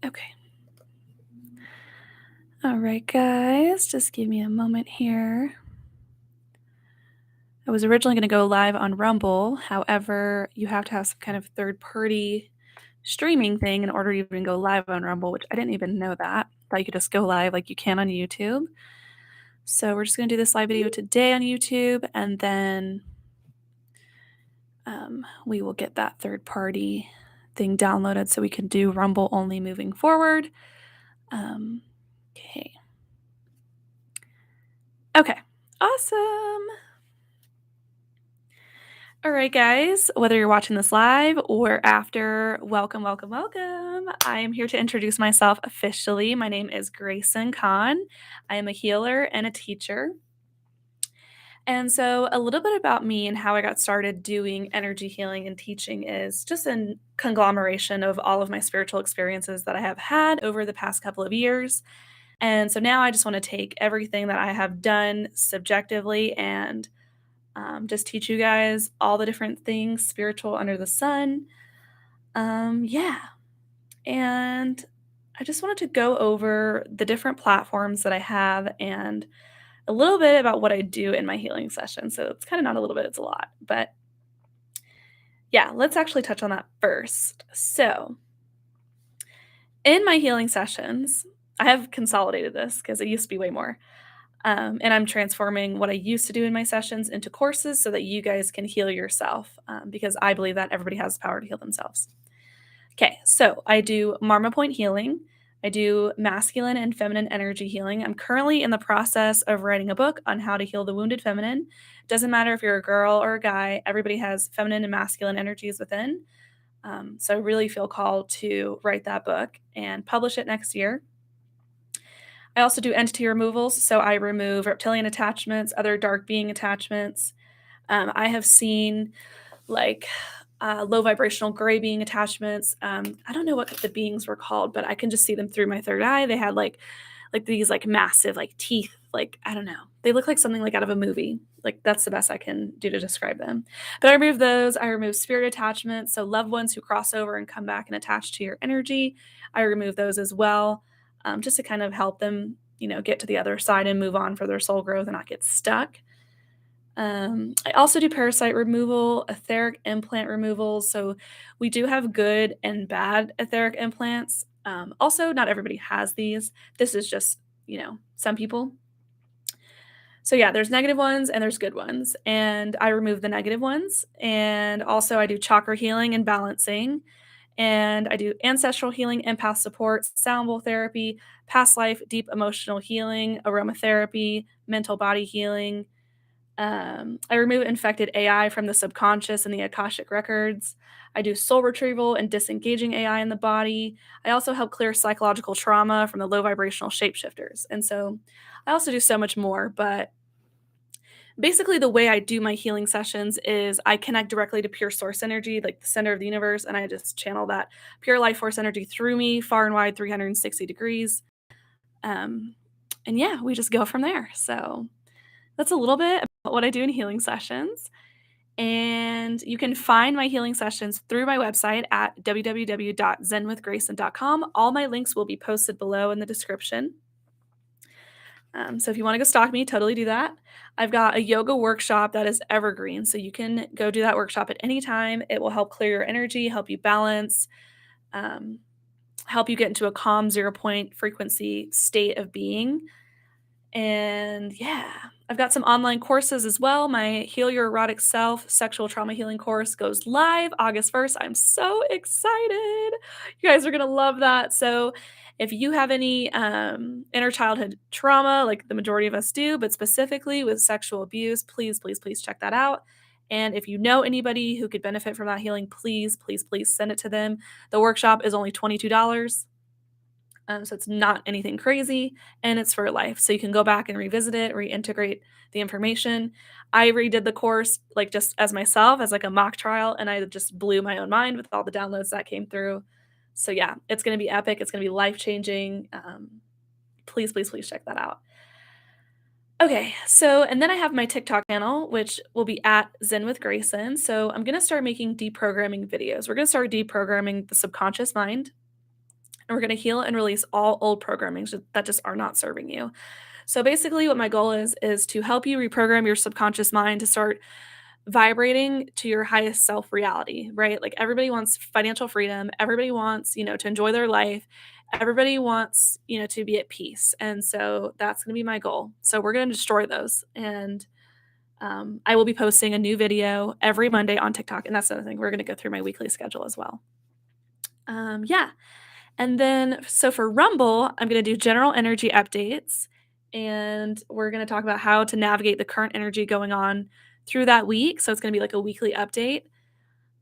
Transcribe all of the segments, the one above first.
Okay. All right, guys, just give me a moment here. I was originally going to go live on Rumble. However, you have to have some kind of third-party streaming thing in order to even go live on Rumble, which I didn't even know that. Thought you could just go live like you can on YouTube. So we're just going to do this live video today on YouTube, and then we will get that third-party thing downloaded so we can do Rumble only moving forward. Okay. Okay. Awesome. All right, guys, whether you're watching this live or after, welcome, welcome, welcome. I am here to introduce myself officially. My name is Gracen Kahn. I am a healer and a teacher. And so, a little bit about me and how I got started doing energy healing and teaching is just a conglomeration of all of my spiritual experiences that I have had over the past couple of years. And so now I just want to take everything that I have done subjectively and just teach you guys all the different things spiritual under the sun. Yeah. And I just wanted to go over the different platforms that I have and a little bit about what I do in my healing session. So it's kind of not a little bit, it's a lot. But yeah, let's actually touch on that first. So in my healing sessions, I have consolidated this because it used to be way more. And I'm transforming what I used to do in my sessions into courses so that you guys can heal yourself because I believe that everybody has the power to heal themselves. Okay, so I do Marma Point healing. I do masculine and feminine energy healing. I'm currently in the process of writing a book on how to heal the wounded feminine. Doesn't matter if you're a girl or a guy, everybody has feminine and masculine energies within. So I really feel called to write that book and publish it next year. I also do entity removals, so I remove reptilian attachments, other dark being attachments. I have seen like low vibrational gray being attachments. I don't know what the beings were called, but I can just see them through my third eye. They had like these like massive like teeth. Like I don't know. They look like something like out of a movie. Like that's the best I can do to describe them. But I remove those. I remove spirit attachments, so loved ones who cross over and come back and attach to your energy. I remove those as well, just to kind of help them, get to the other side and move on for their soul growth and not get stuck. I also do parasite removal, etheric implant removals. So we do have good and bad etheric implants. Also, not everybody has these. This is just, some people. So yeah, there's negative ones and there's good ones. And I remove the negative ones. And also I do chakra healing and balancing. And I do ancestral healing, empath support, sound bowl therapy, past life, deep emotional healing, aromatherapy, mental body healing. I remove infected AI from the subconscious and the Akashic records. I do soul retrieval and disengaging AI in the body. I also help clear psychological trauma from the low vibrational shapeshifters. And so I also do so much more, but basically the way I do my healing sessions is I connect directly to pure source energy, like the center of the universe, and I just channel that pure life force energy through me, far and wide, 360 degrees. Um, and yeah, we just go from there. So that's a little bit about what I do in healing sessions. And you can find my healing sessions through my website at www.zenwithgracen.com. All my links will be posted below in the description. So if you want to go stalk me, totally do that. I've got a yoga workshop that is evergreen. So you can go do that workshop at any time. It will help clear your energy, help you balance, um, help you get into a calm 0 point frequency state of being. And yeah, I've got some online courses as well. My Heal Your Erotic Self sexual trauma healing course goes live August 1st. I'm so excited. You guys are going to love that. So, if you have any inner childhood trauma, like the majority of us do, but specifically with sexual abuse, please, please, please check that out. And if you know anybody who could benefit from that healing, please, please, please send it to them. The workshop is only $22. So it's not anything crazy and it's for life. So you can go back and revisit it, reintegrate the information. I redid the course like just as myself as like a mock trial and I just blew my own mind with all the downloads that came through. So yeah, it's going to be epic. It's going to be life-changing. Please, please, please check that out. Okay, so and then I have my TikTok channel, which will be at Zen with Gracen. So I'm going to start making deprogramming videos. We're going to start deprogramming the subconscious mind. And we're going to heal and release all old programming that just are not serving you. So basically, what my goal is to help you reprogram your subconscious mind to start vibrating to your highest self reality, right? Like everybody wants financial freedom, everybody wants, to enjoy their life. Everybody wants, to be at peace. And so that's going to be my goal. So we're going to destroy those. And I will be posting a new video every Monday on TikTok. And that's another thing. We're going to go through my weekly schedule as well. Yeah. And then, so for Rumble, I'm going to do general energy updates. And we're going to talk about how to navigate the current energy going on through that week. So it's going to be like a weekly update.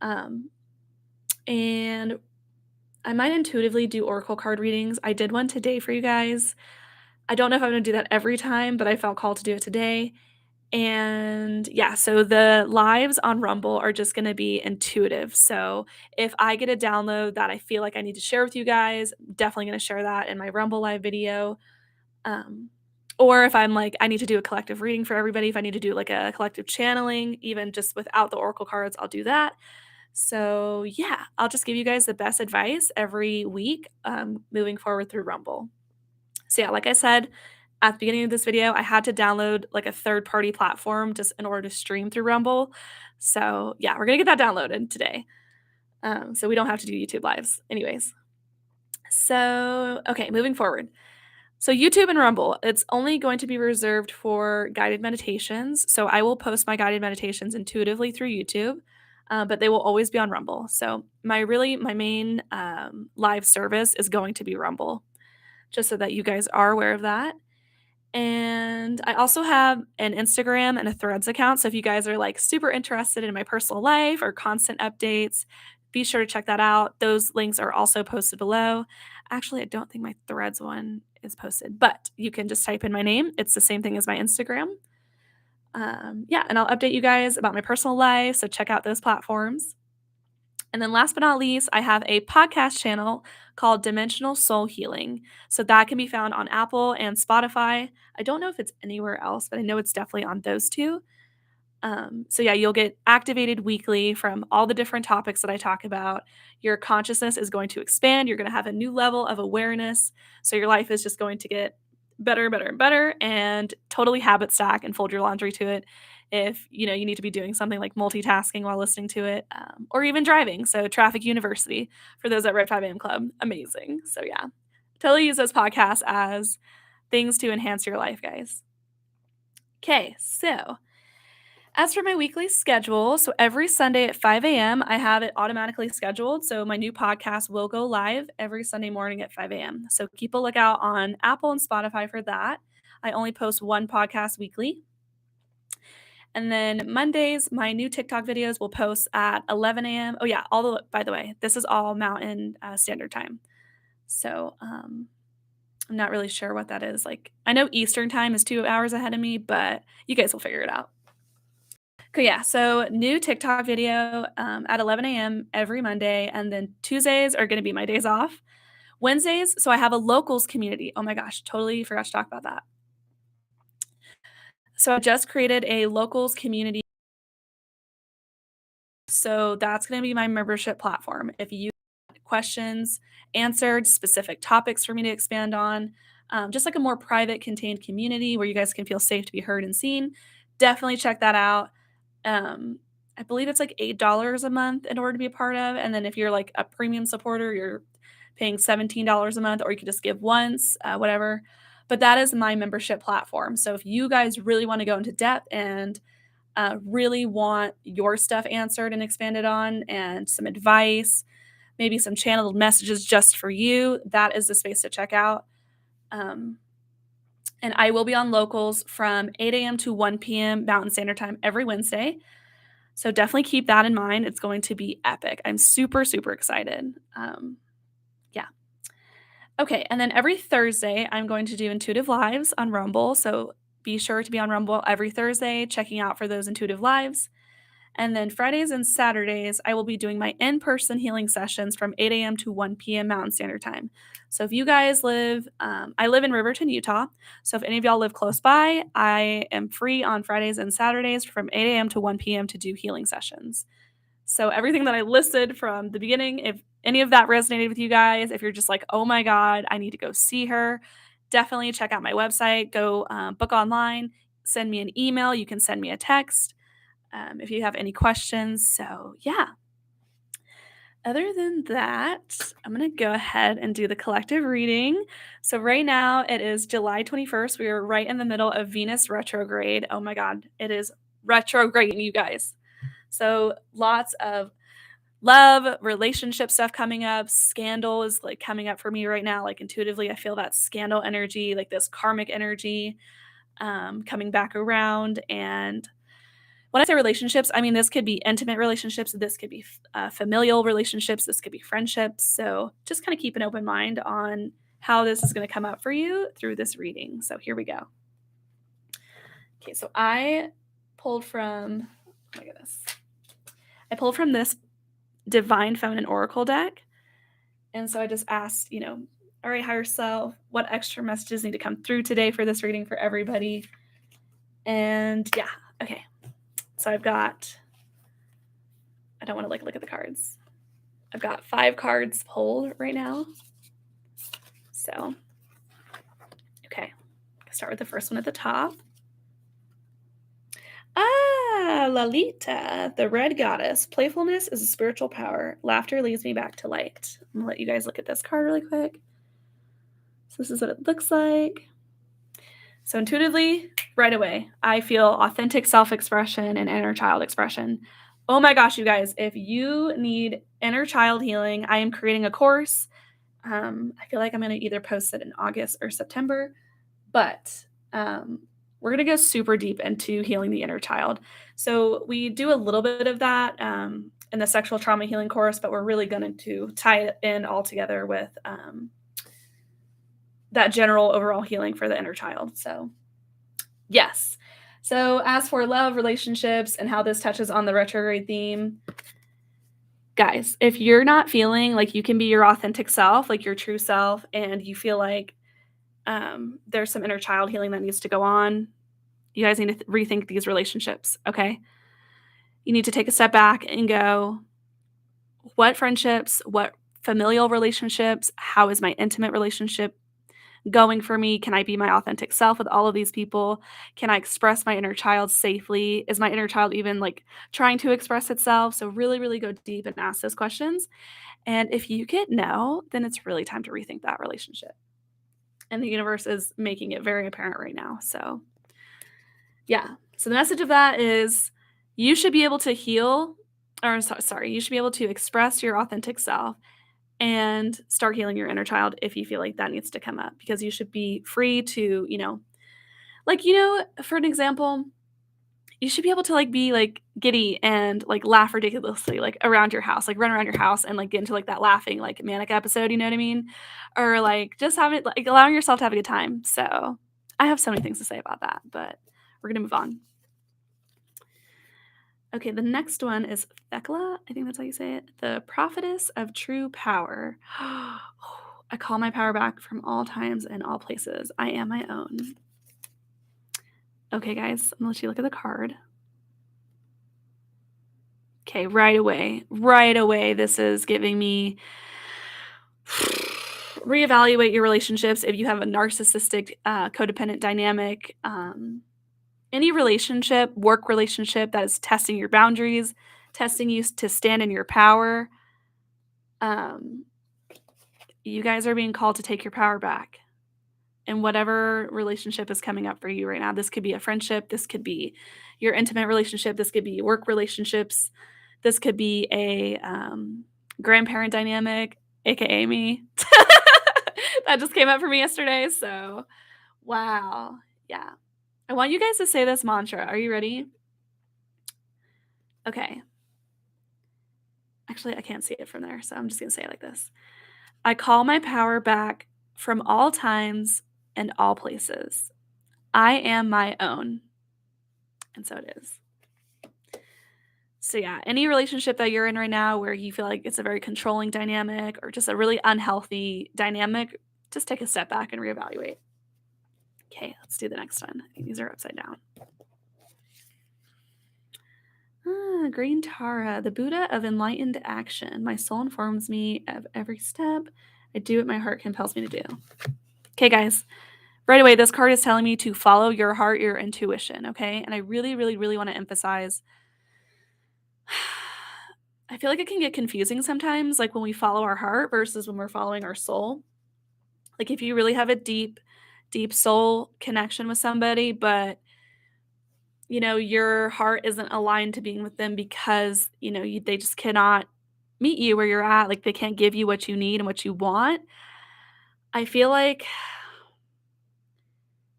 And I might intuitively do oracle card readings. I did one today for you guys. I don't know if I'm going to do that every time, but I felt called to do it today. And yeah, so the lives on Rumble are just going to be intuitive. So if I get a download that I feel like I need to share with you guys, definitely going to share that in my Rumble live video. Or if I'm like, I need to do a collective reading for everybody, if I need to do like a collective channeling, even just without the oracle cards, I'll do that. So yeah, I'll just give you guys the best advice every week moving forward through Rumble. So yeah, like I said at the beginning of this video, I had to download like a third-party platform just in order to stream through Rumble. So yeah, we're gonna get that downloaded today. So we don't have to do YouTube lives. Anyways. So okay, moving forward. So YouTube and Rumble, it's only going to be reserved for guided meditations. So I will post my guided meditations intuitively through YouTube, but they will always be on Rumble. So my main live service is going to be Rumble, just so that you guys are aware of that. And I also have an Instagram and a Threads account. So if you guys are like super interested in my personal life or constant updates, be sure to check that out. Those links are also posted below. Actually, I don't think my Threads one is posted, but you can just type in my name. It's the same thing as my Instagram. Yeah, and I'll update you guys about my personal life. So check out those platforms. And then last but not least, I have a podcast channel called Dimensional Soul Healing. So that can be found on Apple and Spotify. I don't know if it's anywhere else, but I know it's definitely on those two. So yeah, you'll get activated weekly from all the different topics that I talk about. Your consciousness is going to expand. You're going to have a new level of awareness. So your life is just going to get better, better, and better, and totally habit stack and fold your laundry to it. If you need to be doing something like multitasking while listening to it, or even driving. So Traffic University for those at Red 5 AM Club, amazing. So yeah, totally use those podcasts as things to enhance your life, guys. Okay, so as for my weekly schedule, so every Sunday at 5 AM, I have it automatically scheduled. So my new podcast will go live every Sunday morning at 5 AM. So keep a lookout on Apple and Spotify for that. I only post one podcast weekly. And then Mondays, my new TikTok videos will post at 11 AM. Oh yeah, by the way, this is all Mountain Standard Time. So I'm not really sure what that is. Like, I know Eastern Time is 2 hours ahead of me, but you guys will figure it out. Okay, yeah. So new TikTok video at 11 AM every Monday, and then Tuesdays are going to be my days off. Wednesdays, so I have a locals community. Oh my gosh, totally forgot to talk about that. So I just created a locals community. So that's going to be my membership platform. If you have questions answered, specific topics for me to expand on, just like a more private, contained community where you guys can feel safe to be heard and seen, definitely check that out. I believe it's like $8 a month in order to be a part of. And then if you're like a premium supporter, you're paying $17 a month, or you could just give once, whatever. But that is my membership platform. So if you guys really want to go into depth and really want your stuff answered and expanded on, and some advice, maybe some channeled messages just for you, that is the space to check out. And I will be on locals from 8 AM to 1 PM Mountain Standard Time every Wednesday. So definitely keep that in mind. It's going to be epic. I'm super, super excited. Yeah. Okay. And then every Thursday, I'm going to do intuitive lives on Rumble. So be sure to be on Rumble every Thursday, checking out for those intuitive lives. And then Fridays and Saturdays, I will be doing my in-person healing sessions from 8 AM to 1 PM Mountain Standard Time. So if you guys I live in Riverton, Utah. So if any of y'all live close by, I am free on Fridays and Saturdays from 8 AM to 1 PM to do healing sessions. So everything that I listed from the beginning, if any of that resonated with you guys, if you're just like, oh my God, I need to go see her, definitely check out my website. Go book online, send me an email. You can send me a text if you have any questions. So, yeah. Other than that, I'm going to go ahead and do the collective reading. So, right now it is July 21st. We are right in the middle of Venus retrograde. Oh my God, it is retrograde, you guys. So, lots of love, relationship stuff coming up. Scandal is like coming up for me right now. Like, intuitively, I feel that scandal energy, like this karmic energy coming back around. And when I say relationships, I mean, this could be intimate relationships, this could be familial relationships, this could be friendships. So just kind of keep an open mind on how this is going to come up for you through this reading. So here we go. Okay, so I pulled from, oh my goodness, I pulled from this Divine Feminine Oracle deck. And so I just asked, all right, higher self, what extra messages need to come through today for this reading for everybody? And yeah, okay. So I've got, I don't want to look at the cards. I've got 5 cards pulled right now. So, okay. I'll start with the first one at the top. Lalita, the red goddess. Playfulness is a spiritual power. Laughter leads me back to light. I'm going to let you guys look at this card really quick. So this is what it looks like. So intuitively, right away, I feel authentic self-expression and inner child expression. Oh my gosh, you guys, if you need inner child healing, I am creating a course. I feel like I'm going to either post it in August or September, but we're going to go super deep into healing the inner child. So we do a little bit of that in the sexual trauma healing course, but we're really going to tie it in all together with that general overall healing for the inner child. So yes. So as for love, relationships, and how this touches on the retrograde theme, guys, if you're not feeling like you can be your authentic self, like your true self, and you feel like there's some inner child healing that needs to go on, you guys need to rethink these relationships, okay? You need to take a step back and go, what friendships, what familial relationships, how is my intimate relationship going for me? Can I be my authentic self with all of these people? Can I express my inner child safely? Is my inner child even like trying to express itself? So really, really go deep and ask those questions. And if you get no, then it's really time to rethink that relationship. And the universe is making it very apparent right now. So yeah. So the message of that is you should be able to heal, or sorry, you should be able to express your authentic self and start healing your inner child if you feel like that needs to come up, because you should be free to, for an example, you should be able to like be like giddy and like laugh ridiculously like around your house, like run around your house and like get into like that laughing like manic episode, you know what I mean? Or like just having like allowing yourself to have a good time. So I have so many things to say about that, but we're gonna move on. Okay, the next one is Thekla. I think that's how you say it. The prophetess of true power. I call my power back from all times and all places. I am my own. Okay, guys, I'm gonna let you look at the card. Okay, right away, this is giving me reevaluate your relationships if you have a narcissistic, codependent dynamic. Any relationship, work relationship that is testing your boundaries, testing you to stand in your power. You guys are being called to take your power back. And whatever relationship is coming up for you right now, this could be a friendship, this could be your intimate relationship, this could be work relationships, this could be a grandparent dynamic, aka me. That just came up for me yesterday. So, wow. Yeah. I want you guys to say this mantra. Are you ready? Okay. Actually, I can't see it from there, so I'm just going to say it like this. I call my power back from all times and all places. I am my own. And so it is. So yeah, any relationship that you're in right now where you feel like it's a very controlling dynamic or just a really unhealthy dynamic, just take a step back and reevaluate. Okay, let's do the next one. I think these are upside down. Green Tara, the Buddha of enlightened action. My soul informs me of every step. I do what my heart compels me to do. Okay, guys. Right away, this card is telling me to follow your heart, your intuition, okay? And I really, really, really want to emphasize I feel like it can get confusing sometimes, like when we follow our heart versus when we're following our soul. Like if you really have a deep, deep soul connection with somebody, but your heart isn't aligned to being with them because, they just cannot meet you where you're at, like they can't give you what you need and what you want. I feel like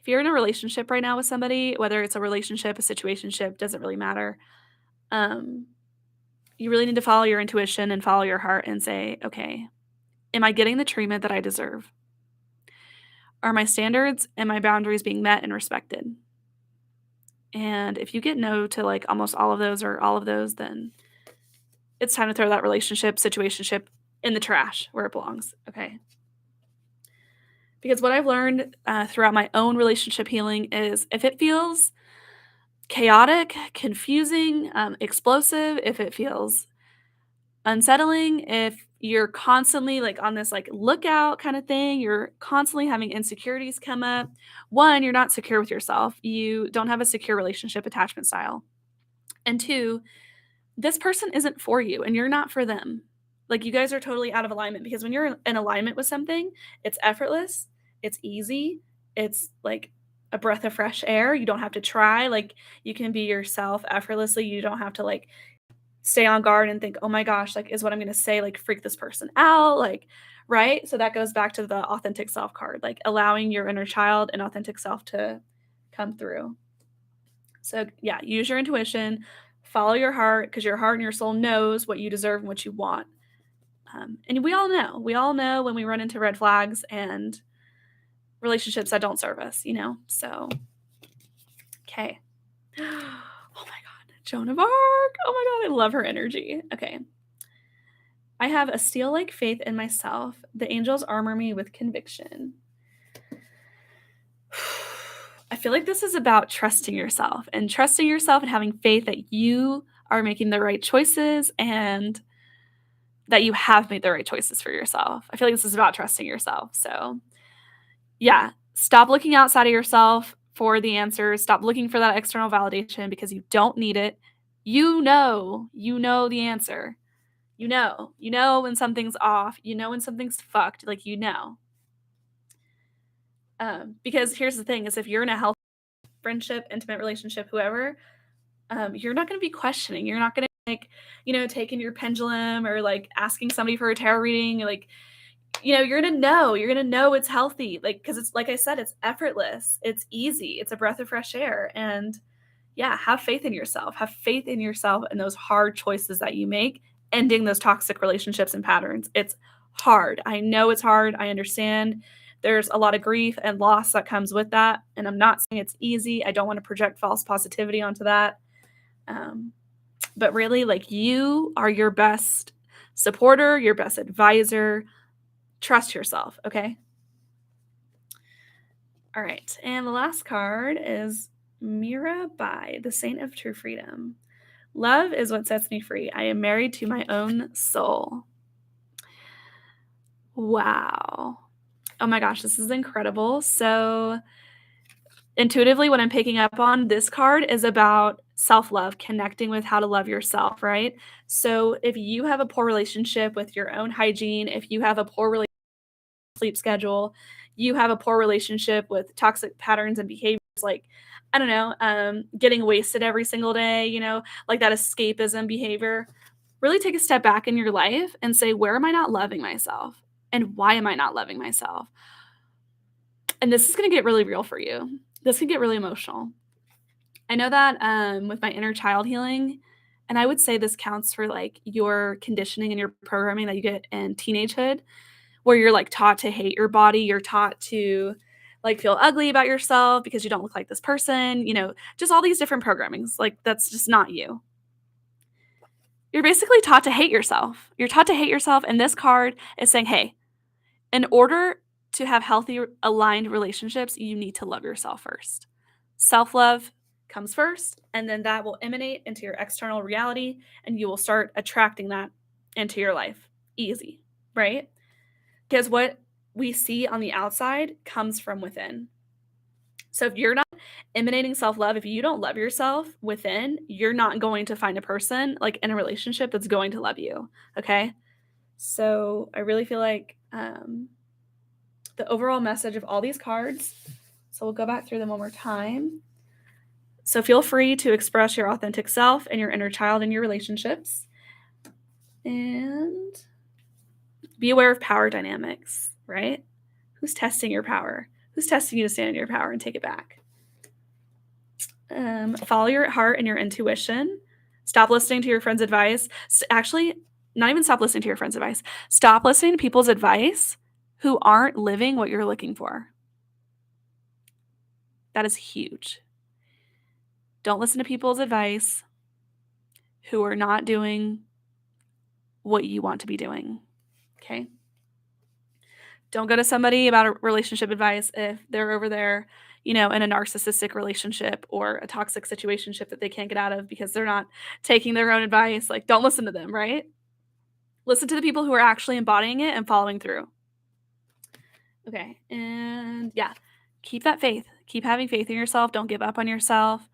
if you're in a relationship right now with somebody, whether it's a relationship, a situationship, doesn't really matter. Um, you really need to follow your intuition and follow your heart and say, okay, am I getting the treatment that I deserve? Are my standards and my boundaries being met and respected? And if you get no to like almost all of those or all of those, then it's time to throw that relationship, situationship in the trash where it belongs. Okay. Because what I've learned throughout my own relationship healing is if it feels chaotic, confusing, explosive, if it feels unsettling, if you're constantly like on this like lookout kind of thing, you're constantly having insecurities come up. One, you're not secure with yourself. You don't have a secure relationship attachment style. And two, this person isn't for you and you're not for them. Like you guys are totally out of alignment because when you're in alignment with something, it's effortless, it's easy, it's like a breath of fresh air. You don't have to try. Like you can be yourself effortlessly. You don't have to like stay on guard and think, "Oh my gosh, like is what I'm going to say like freak this person out?" Like, right? So that goes back to the authentic self card, like allowing your inner child and authentic self to come through. So, yeah, use your intuition, follow your heart because your heart and your soul knows what you deserve and what you want. And we all know. We all know when we run into red flags and relationships that don't serve us, So, okay. Oh my God. Joan of Arc. Oh my God. I love her energy. Okay. I have a steel like faith in myself. The angels armor me with conviction. I feel like this is about trusting yourself and having faith that you are making the right choices and that you have made the right choices for yourself. I feel like this is about trusting yourself. So, yeah, stop looking outside of yourself for the answers. Stop looking for that external validation because you don't need it. You know the answer. You know when something's off. You know when something's fucked. Like, because here's the thing is if you're in a healthy friendship, intimate relationship, whoever, you're not going to be questioning. You're not going to like, taking your pendulum or like asking somebody for a tarot reading. Like, you're going to know it's healthy. Like, cause it's, like I said, it's effortless. It's easy. It's a breath of fresh air. And yeah, have faith in yourself. Have faith in yourself and those hard choices that you make, ending those toxic relationships and patterns. It's hard. I know it's hard. I understand. There's a lot of grief and loss that comes with that. And I'm not saying it's easy. I don't want to project false positivity onto that. Um, but really, like, you are your best supporter, your best advisor. Trust yourself, okay? All right. And the last card is Mira by the Saint of True Freedom. Love is what sets me free. I am married to my own soul. Wow. Oh my gosh, this is incredible. So, intuitively, what I'm picking up on this card is about self love, connecting with how to love yourself, right? So, if you have a poor relationship with your own hygiene, if you have a poor sleep schedule, you have a poor relationship with toxic patterns and behaviors like, I don't know, getting wasted every single day, like that escapism behavior. Really take a step back in your life and say, where am I not loving myself? And why am I not loving myself? And this is going to get really real for you. This can get really emotional. I know that with my inner child healing, and I would say this counts for like your conditioning and your programming that you get in teenagehood where you're like taught to hate your body, you're taught to like feel ugly about yourself because you don't look like this person, just all these different programmings. Like that's just not you. You're basically taught to hate yourself. You're taught to hate yourself and this card is saying, "Hey, in order to have healthy aligned relationships, you need to love yourself first." Self-love comes first, and then that will emanate into your external reality, and you will start attracting that into your life. Easy, right? Because what we see on the outside comes from within. So if you're not emanating self-love, if you don't love yourself within, you're not going to find a person like in a relationship that's going to love you. Okay. So I really feel like the overall message of all these cards. So we'll go back through them one more time. So feel free to express your authentic self and your inner child in your relationships. And be aware of power dynamics, right? Who's testing your power? Who's testing you to stand in your power and take it back? Follow your heart and your intuition. Stop listening to your friend's advice. Actually, not even stop listening to your friend's advice. Stop listening to people's advice who aren't living what you're looking for. That is huge. Don't listen to people's advice who are not doing what you want to be doing. Okay? Don't go to somebody about a relationship advice if they're over there, in a narcissistic relationship or a toxic situationship that they can't get out of because they're not taking their own advice. Like, don't listen to them, right? Listen to the people who are actually embodying it and following through. Okay. And yeah, keep that faith. Keep having faith in yourself. Don't give up on yourself.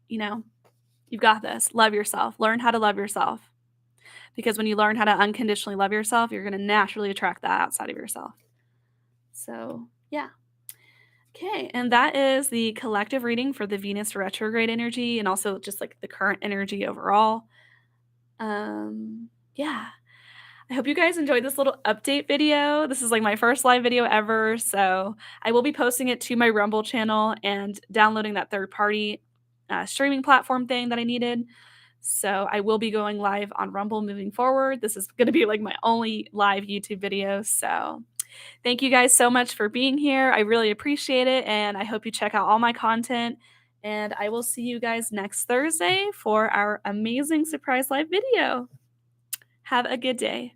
You've got this. Love yourself. Learn how to love yourself. Because when you learn how to unconditionally love yourself, you're going to naturally attract that outside of yourself. So, yeah. Okay, and that is the collective reading for the Venus retrograde energy and also just like the current energy overall. Yeah. I hope you guys enjoyed this little update video. This is like my first live video ever, so I will be posting it to my Rumble channel and downloading that third-party streaming platform thing that I needed. So I will be going live on Rumble moving forward. This is going to be like my only live YouTube video, so thank you guys so much for being here. I really appreciate it, and I hope you check out all my content. And I will see you guys next Thursday for our amazing surprise live video. Have a good day.